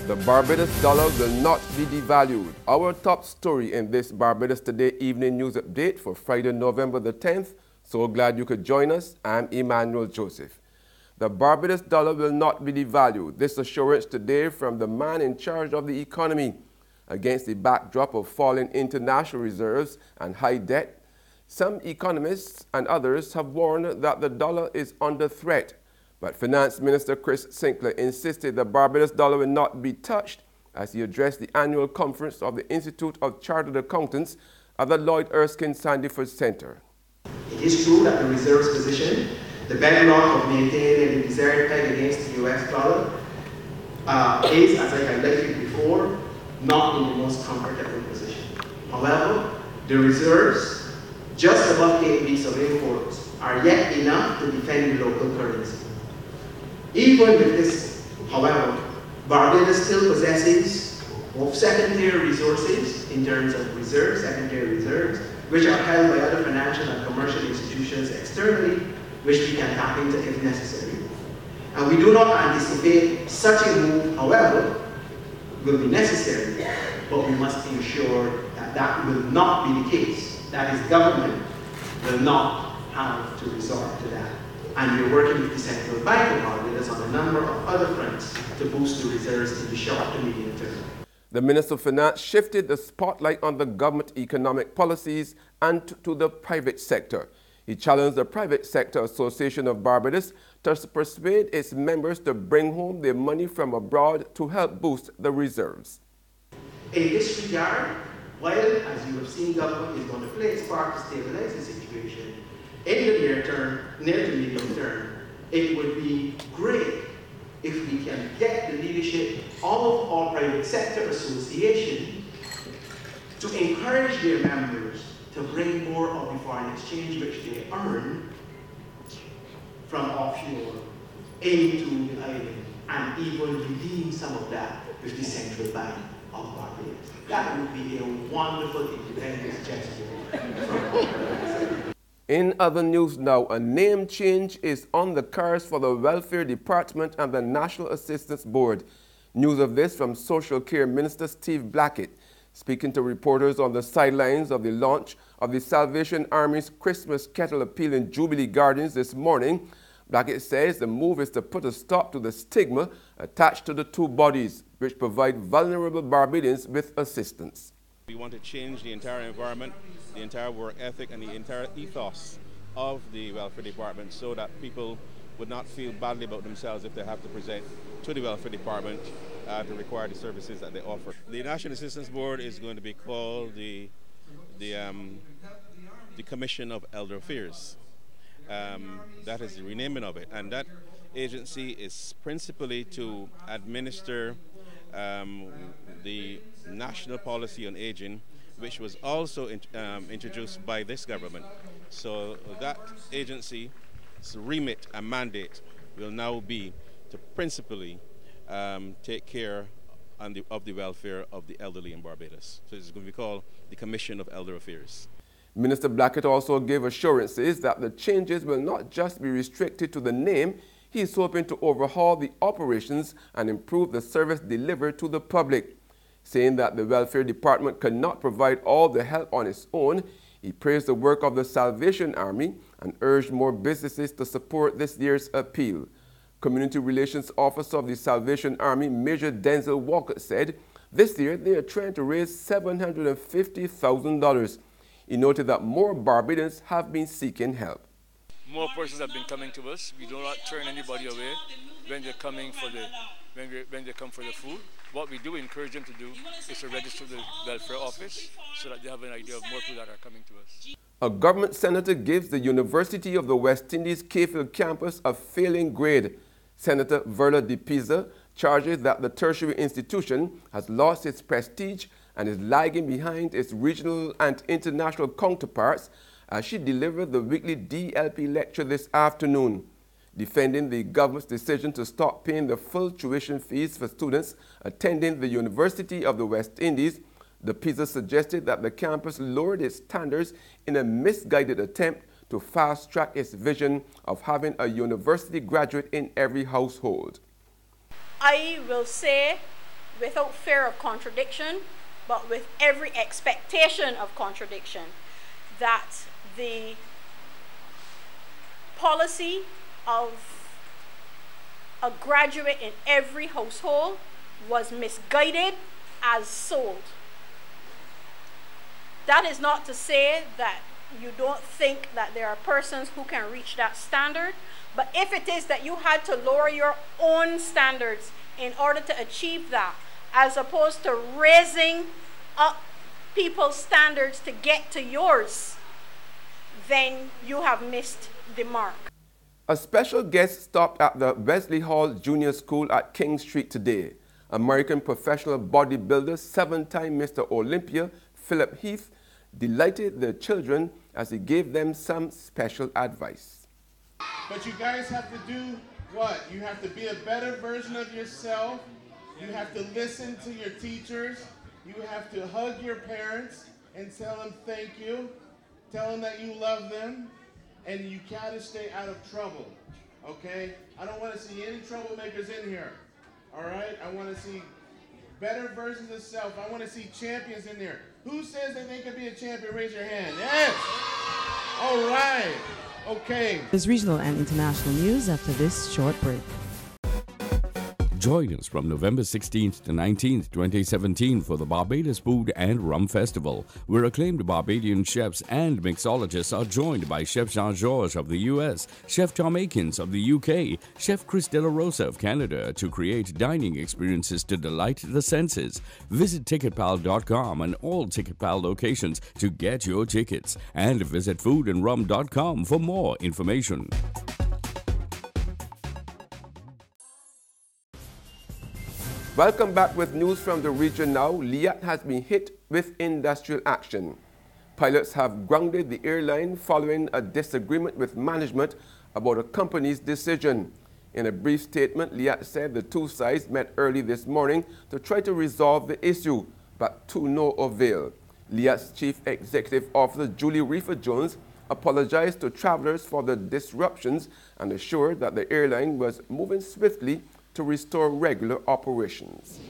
The Barbados dollar will not be devalued. Our top story in this Barbados Today evening news update for Friday, November the 10th. So glad you could join us. I'm Emmanuel Joseph. The Barbados dollar will not be devalued. This assurance today from the man in charge of the economy. Against the backdrop of falling international reserves and high debt, some economists and others have warned that the dollar is under threat. But Finance Minister Chris Sinclair insisted the Barbados dollar will not be touched as he addressed the annual conference of the Institute of Chartered Accountants at the Lloyd Erskine Sandyford Center. It is true that the reserves position, the bedrock of maintaining the desired peg against the US dollar, is, as I highlighted before, not in the most comfortable position. However, the reserves, just above 8 weeks of imports, are yet enough to defend the local currency. Even with this, however, Barbados still possesses of secondary resources in terms of reserves, secondary reserves, which are held by other financial and commercial institutions externally, which we can tap into if necessary. And we do not anticipate such a move, however, will be necessary, but we must ensure that that will not be the case. That is, government will not have to resort to that. And we're working with the Central Bank of Barbados on a number of other fronts to boost the reserves in the short to medium term. The Minister of Finance shifted the spotlight on the government economic policies and to the private sector. He challenged the Private Sector Association of Barbados to persuade its members to bring home their money from abroad to help boost the reserves. In this regard, while, as you have seen, government is going to play its part to stabilize the situation, in the near to medium term, it would be great if we can get the leadership of our private sector association to encourage their members to bring more of the foreign exchange which they earn from offshore into the island and even redeem some of that with the Central Bank of Barbados. That would be a wonderful independence gesture from Barbados. In other news now, a name change is on the cards for the Welfare Department and the National Assistance Board. News of this from Social Care Minister Steve Blackett. Speaking to reporters on the sidelines of the launch of the Salvation Army's Christmas Kettle Appeal in Jubilee Gardens this morning, Blackett says the move is to put a stop to the stigma attached to the two bodies, which provide vulnerable Barbadians with assistance. We want to change the entire environment, the entire work ethic, and the entire ethos of the Welfare Department so that people would not feel badly about themselves if they have to present to the Welfare Department to require the services that they offer. The National Assistance Board is going to be called the Commission of Elder Affairs. That is the renaming of it, and that agency is principally to administer the National Policy on Aging, which was also introduced by this government. So that agency's remit and mandate will now be to principally take care of the welfare of the elderly in Barbados. So it's going to be called the Commission of Elder Affairs. Minister Blackett also gave assurances that the changes will not just be restricted to the name. He is hoping to overhaul the operations and improve the service delivered to the public. Saying that the Welfare Department cannot provide all the help on its own, he praised the work of the Salvation Army and urged more businesses to support this year's appeal. Community Relations Officer of the Salvation Army, Major Denzel Walker, said this year they are trying to raise $750,000. He noted that more Barbadians have been seeking help. More persons have been coming to us. We do not turn anybody away when they're coming for when they come for the food. What we do encourage them to do is to register the welfare office so that they have an idea of more people that are coming to us. A government senator gives the University of the West Indies Cayfield campus a failing grade. Senator Verla De Pisa charges that the tertiary institution has lost its prestige and is lagging behind its regional and international counterparts as she delivered the weekly DLP lecture this afternoon. Defending the government's decision to stop paying the full tuition fees for students attending the University of the West Indies, De Pisa suggested that the campus lowered its standards in a misguided attempt to fast-track its vision of having a university graduate in every household. I will say without fear of contradiction, but with every expectation of contradiction, that the policy of a graduate in every household was misguided as sold. That is not to say that you don't think that there are persons who can reach that standard, but if it is that you had to lower your own standards in order to achieve that, as opposed to raising up people's standards to get to yours, then you have missed the mark. A special guest stopped at the Wesley Hall Junior School at King Street today. American professional bodybuilder, seven-time Mr. Olympia, Philip Heath, delighted the children as he gave them some special advice. But you guys have to do what? You have to be a better version of yourself. You have to listen to your teachers. You have to hug your parents and tell them thank you. Tell them that you love them. And you gotta stay out of trouble, okay? I don't want to see any troublemakers in here, all right? I want to see better versions of self. I want to see champions in there. Who says that they can be a champion? Raise your hand. Yes! All right. Okay. There's regional and international news after this short break. Join us from November 16th to 19th, 2017 for the Barbados Food and Rum Festival, where acclaimed Barbadian chefs and mixologists are joined by Chef Jean-Georges of the US, Chef Tom Akins of the UK, Chef Chris De La Rosa of Canada to create dining experiences to delight the senses. Visit ticketpal.com and all TicketPal locations to get your tickets, and visit foodandrum.com for more information. Welcome back with news from the region now. Liat has been hit with industrial action. Pilots have grounded the airline following a disagreement with management about a company's decision. In a brief statement, Liat said the two sides met early this morning to try to resolve the issue, but to no avail. Liat's chief executive officer, Julie Reefer-Jones, apologized to travelers for the disruptions and assured that the airline was moving swiftly to restore regular operations.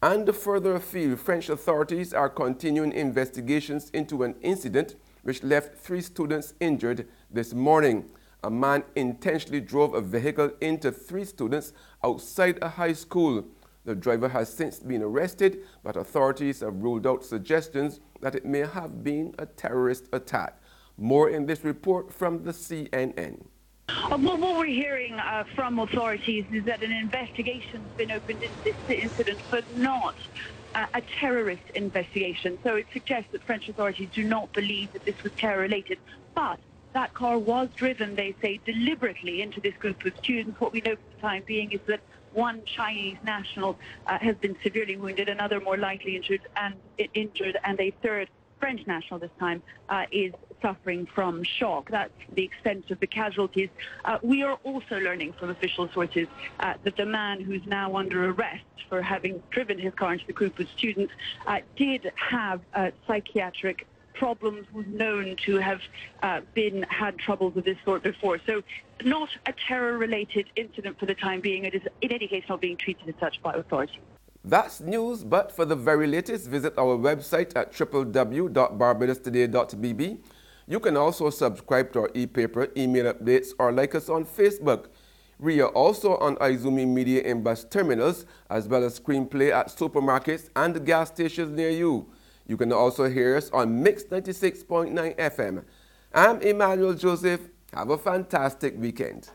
And further afield, French authorities are continuing investigations into an incident which left 3 students injured this morning. A man intentionally drove a vehicle into 3 students outside a high school. The driver has since been arrested, but authorities have ruled out suggestions that it may have been a terrorist attack. More in this report from the CNN. Well, what we're hearing from authorities is that an investigation has been opened into this incident, but not a terrorist investigation. So it suggests that French authorities do not believe that this was terror-related. But that car was driven, they say, deliberately into this group of students. What we know for the time being is that one Chinese national has been severely wounded, another more likely injured, and a third French national this time is suffering from shock. That's the extent of the casualties. We are also learning from official sources that the man who's now under arrest for having driven his car into the group of students did have psychiatric problems, was known to have had troubles of this sort before. So not a terror-related incident for the time being. It is, in any case, not being treated as such by authorities. That's news, but for the very latest, visit our website at www.barbadostoday.bb. You can also subscribe to our e-paper, email updates, or like us on Facebook. We are also on Izumi Media in bus terminals, as well as screenplay at supermarkets and gas stations near you. You can also hear us on Mix 96.9 FM. I'm Emmanuel Joseph. Have a fantastic weekend.